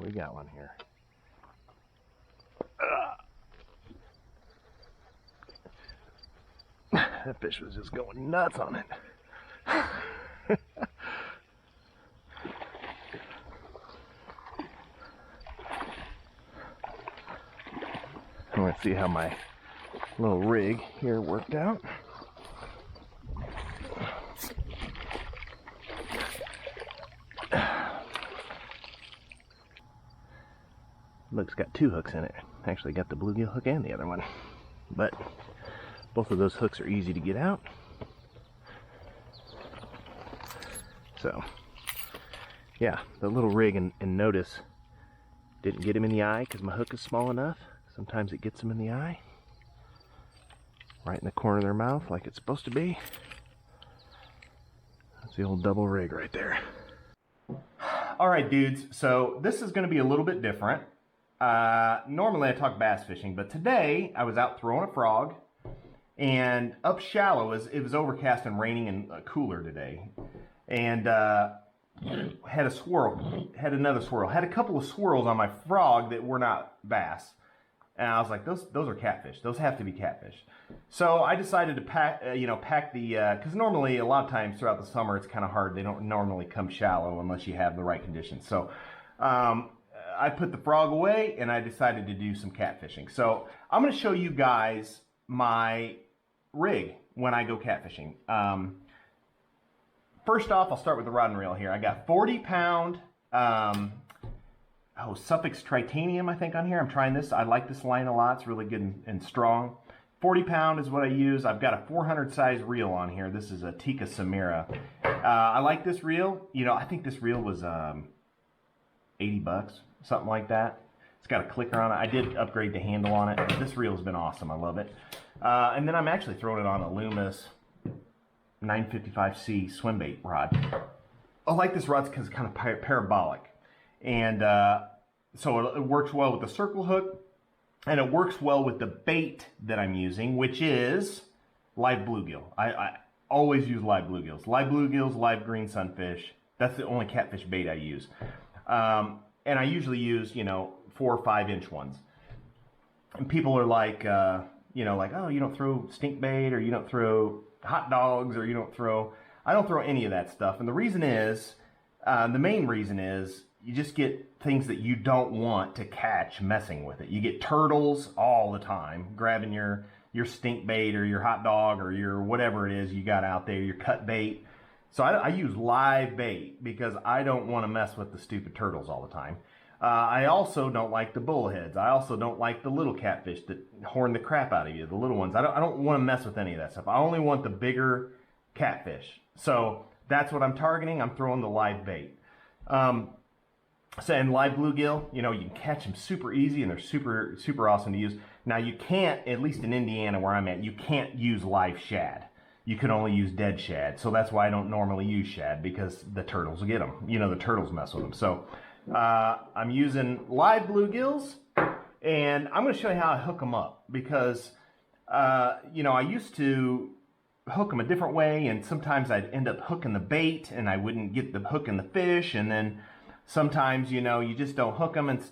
We got one here. That fish was just going nuts on it. I want to see how my little rig here worked out. Look's got two hooks in it. Actually got the bluegill hook and the other one. But both of those hooks are easy to get out. So, yeah, the little rig, and notice, didn't get him in the eye because my hook is small enough. Sometimes it gets them in the eye. Right in the corner of their mouth like it's supposed to be. That's the old double rig right there. Alright dudes, so this is going to be a little bit different. Normally I talk bass fishing, but today I was out throwing a frog, and up shallow, it was overcast and raining and cooler today, and had another swirl, had a couple of swirls on my frog that were not bass, and I was like, those are catfish. Those have to be catfish. So I decided to pack the, because normally a lot of times throughout the summer it's kind of hard. They don't normally come shallow unless you have the right conditions. So I put the frog away and I decided to do some catfishing. So I'm going to show you guys my rig when I go catfishing. First off, I'll start with the rod and reel here. I got 40-pound Suffix Tritanium, I think, on here. I'm trying this. I like this line a lot. It's really good and strong. 40-pound is what I use. I've got a 400 size reel on here. This is a Tika Samira. I like this reel. You know, I think this reel was 80 bucks, something like that. It's got a clicker on it. I did upgrade the handle on it, but this reel has been awesome. I love it. And then I'm actually throwing it on a Loomis 955C swim bait rod. I like this rod because it's kind of parabolic. And so it works well with the circle hook, and it works well with the bait that I'm using, which is live bluegill. I always use live bluegills. Live bluegills, live green sunfish. That's the only catfish bait I use. And I usually use, 4 or 5 inch ones. And people are like, like, oh, you don't throw stink bait, or you don't throw hot dogs, or I don't throw any of that stuff. And the reason is, the main reason is, you just get things that you don't want to catch messing with it. You get turtles all the time grabbing your stink bait or your hot dog or your whatever it is you got out there, your cut bait. So I use live bait because I don't want to mess with the stupid turtles all the time. I also don't like the bullheads. I also don't like the little catfish that horn the crap out of you, the little ones. I don't want to mess with any of that stuff. I only want the bigger catfish. So that's what I'm targeting. I'm throwing the live bait. And live bluegill, you can catch them super easy, and they're super, super awesome to use. Now you can't, at least in Indiana where I'm at, you can't use live shad. You can only use dead shad. So that's why I don't normally use shad, because the turtles will get them. The turtles mess with them. So I'm using live bluegills, and I'm going to show you how I hook them up, because, I used to hook them a different way, and sometimes I'd end up hooking the bait and I wouldn't get the hook in the fish, and then sometimes, you just don't hook them, and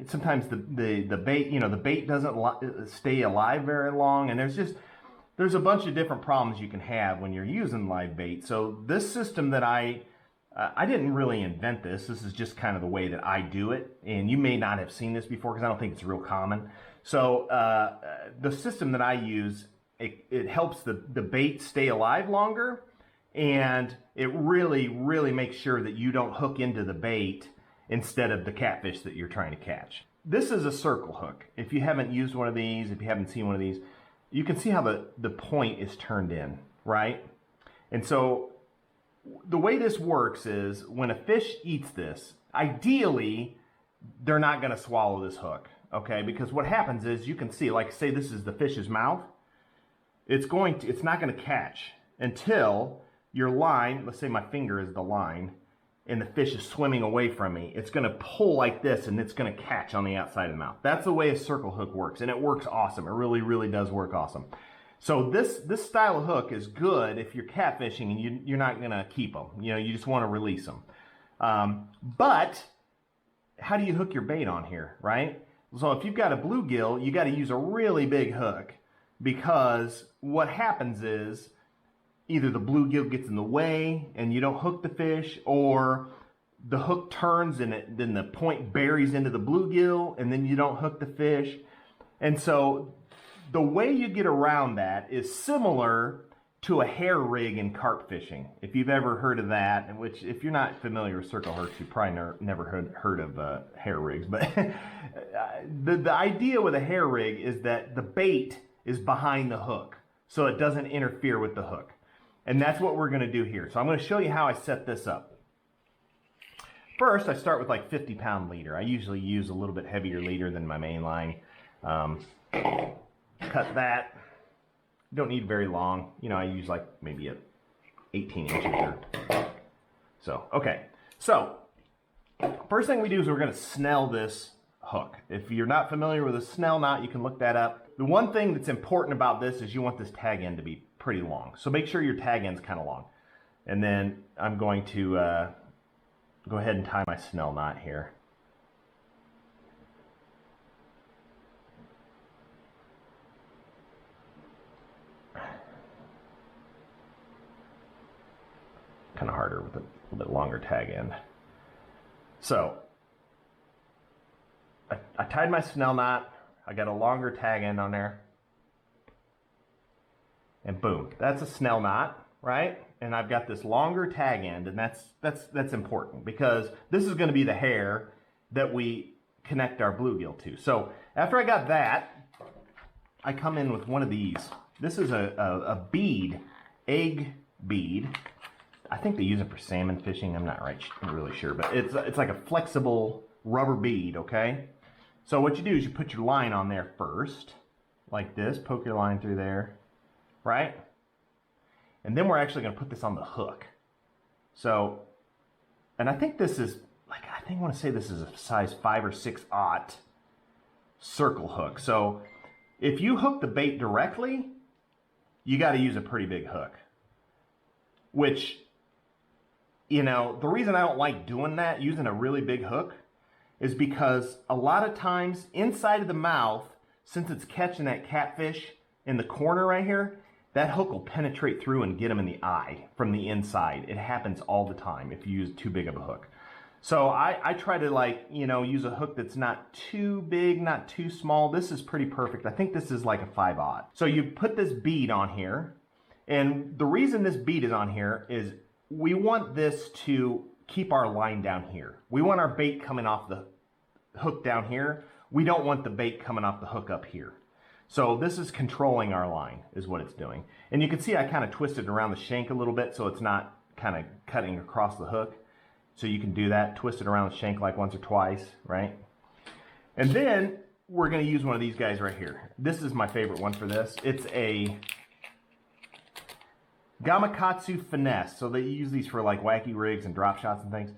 sometimes the bait, the bait doesn't stay alive very long, and there's a bunch of different problems you can have when you're using live bait. So this system that I didn't really invent this. This is just kind of the way that I do it, and you may not have seen this before because I don't think it's real common. So the system that I use, it helps the bait stay alive longer, and it really, really makes sure that you don't hook into the bait instead of the catfish that you're trying to catch. This is a circle hook. If you haven't used one of these, if you haven't seen one of these, you can see how the point is turned in, right? And so the way this works is when a fish eats this, ideally, they're not going to swallow this hook, okay? Because what happens is, you can see, like, say this is the fish's mouth, it's not going to catch until your line, let's say my finger is the line, and the fish is swimming away from me. It's going to pull like this, and it's going to catch on the outside of the mouth. That's the way a circle hook works, and it works awesome. It really, really does work awesome. So this style of hook is good if you're catfishing and you're not going to keep them. You just want to release them. But how do you hook your bait on here, right? So if you've got a bluegill, you got to use a really big hook, because what happens is either the bluegill gets in the way and you don't hook the fish, or the hook turns and then the point buries into the bluegill and then you don't hook the fish. And so the way you get around that is similar to a hair rig in carp fishing. If you've ever heard of that, which if you're not familiar with circle hooks, you probably never heard of hair rigs. But the idea with a hair rig is that the bait is behind the hook, so it doesn't interfere with the hook. And that's what we're gonna do here. So I'm gonna show you how I set this up. First, I start with like 50-pound leader. I usually use a little bit heavier leader than my main line. Cut that. Don't need very long. You know, I use like maybe 18 inches or so. Okay, so first thing we do is we're gonna snell this hook. If you're not familiar with a snell knot, you can look that up. The one thing that's important about this is you want this tag end to be pretty long. So make sure your tag end's kind of long. And then I'm going to go ahead and tie my snell knot here. Kind of harder with a little bit longer tag end. So I tied my snell knot. I got a longer tag end on there. And boom, that's a snell knot, right? And I've got this longer tag end, and that's important, because this is going to be the hair that we connect our bluegill to. So after I got that, I come in with one of these. This is a bead, egg bead. I think they use it for salmon fishing. I'm not really sure, but it's like a flexible rubber bead, okay? So what you do is you put your line on there first, like this. Poke your line through there, right? And then we're actually going to put this on the hook. So, and I think this is, like, I want to say this is a size 5 or 6/0 circle hook. So if you hook the bait directly, you got to use a pretty big hook. Which, you know, the reason I don't like doing that, using a really big hook, is because a lot of times inside of the mouth, since it's catching that catfish in the corner right here, that hook will penetrate through and get them in the eye from the inside. It happens all the time if you use too big of a hook. So I try to, like, you know, use a hook that's not too big, not too small. This is pretty perfect. I think this is like a 5/0. So you put this bead on here, and the reason this bead is on here is we want this to keep our line down here. We want our bait coming off the hook down here. We don't want the bait coming off the hook up here. So this is controlling our line, is what it's doing. And you can see I kind of twisted around the shank a little bit so it's not kind of cutting across the hook. So you can do that, twist it around the shank like once or twice, right? And then we're going to use one of these guys right here. This is my favorite one for this. It's a Gamakatsu Finesse. So they use these for like wacky rigs and drop shots and things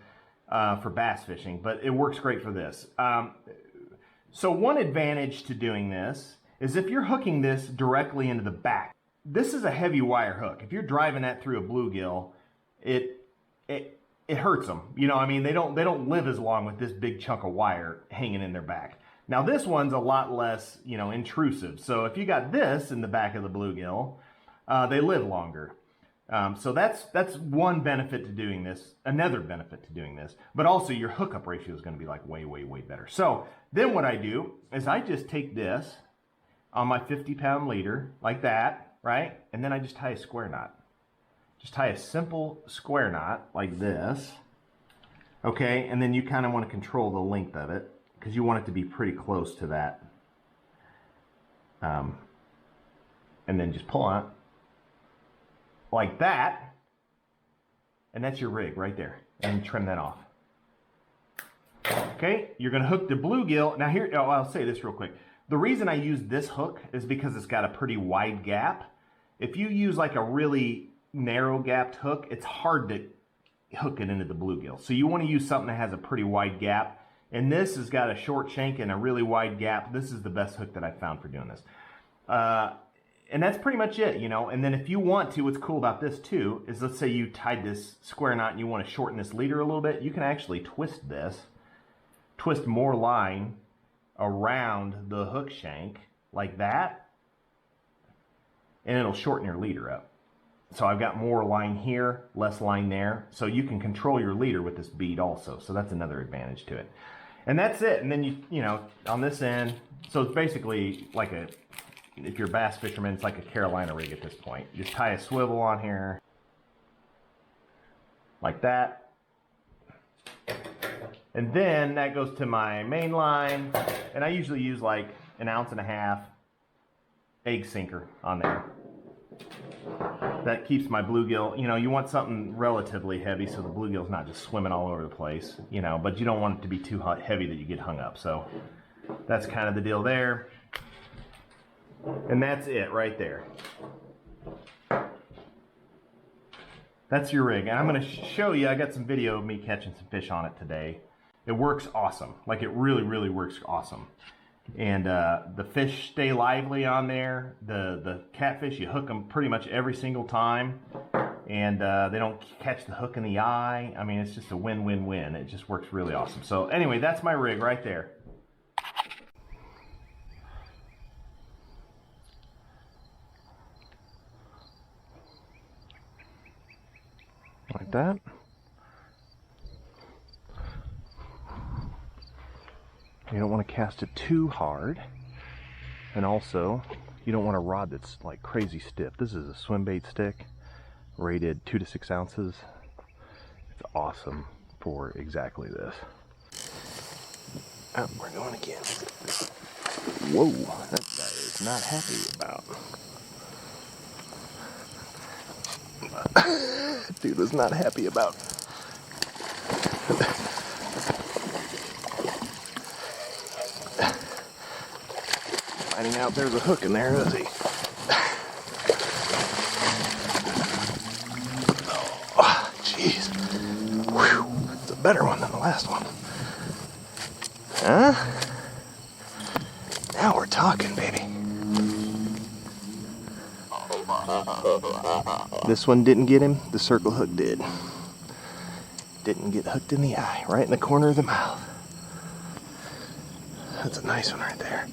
for bass fishing, but it works great for this. So one advantage to doing this is if you're hooking this directly into the back. This is a heavy wire hook. If you're driving that through a bluegill, it hurts them. You know, I mean, they don't live as long with this big chunk of wire hanging in their back. Now this one's a lot less, you know, intrusive. So if you got this in the back of the bluegill, they live longer. So that's one benefit to doing this. Another benefit to doing this, but also your hookup ratio is going to be like way, way, way better. So then what I do is I just take this on my 50-pound leader like that, right? And then I just tie a square knot. Just tie a simple square knot like this, okay? And then you kind of want to control the length of it because you want it to be pretty close to that. And then just pull on it like that, and that's your rig right there. And trim that off. Okay, you're going to hook the bluegill. Now here, I'll say this real quick. The reason I use this hook is because it's got a pretty wide gap. If you use like a really narrow gapped hook, it's hard to hook it into the bluegill. So you want to use something that has a pretty wide gap. And this has got a short shank and a really wide gap. This is the best hook that I've found for doing this. And that's pretty much it, you know. And then if you want to, what's cool about this too, is let's say you tied this square knot and you want to shorten this leader a little bit, you can actually twist this twist more line around the hook shank like that, and it'll shorten your leader up. So I've got more line here, less line there. So you can control your leader with this bead also. So that's another advantage to it. And that's it. And then you know, on this end, so it's basically like a, if you're a bass fisherman, it's like a Carolina rig at this point. You just tie a swivel on here, like that. And then that goes to my main line. And I usually use like 1.5 ounce egg sinker on there. That keeps my bluegill, you know, you want something relatively heavy so the bluegill's not just swimming all over the place, you know, but you don't want it to be too heavy that you get hung up. So that's kind of the deal there. And that's it right there. That's your rig. And I'm going to show you, I got some video of me catching some fish on it today. It works awesome. Like, it really, really works awesome. And the fish stay lively on there. The catfish, you hook them pretty much every single time. And they don't catch the hook in the eye. I mean, it's just a win-win-win. It just works really awesome. So anyway, that's my rig right there. Like that. You don't want to cast it too hard, and also you don't want a rod that's like crazy stiff. This is a swim bait stick, rated 2 to 6 ounces. It's awesome for exactly this. Oh, we're going again. Whoa, that guy is not happy about. Dude was not happy about. Finding out there's a hook in there, is he? Oh, jeez. Whew. It's a better one than the last one. Huh? Now we're talking, baby. This one didn't get him, the circle hook did. Didn't get hooked in the eye, right in the corner of the mouth. That's a nice one right there.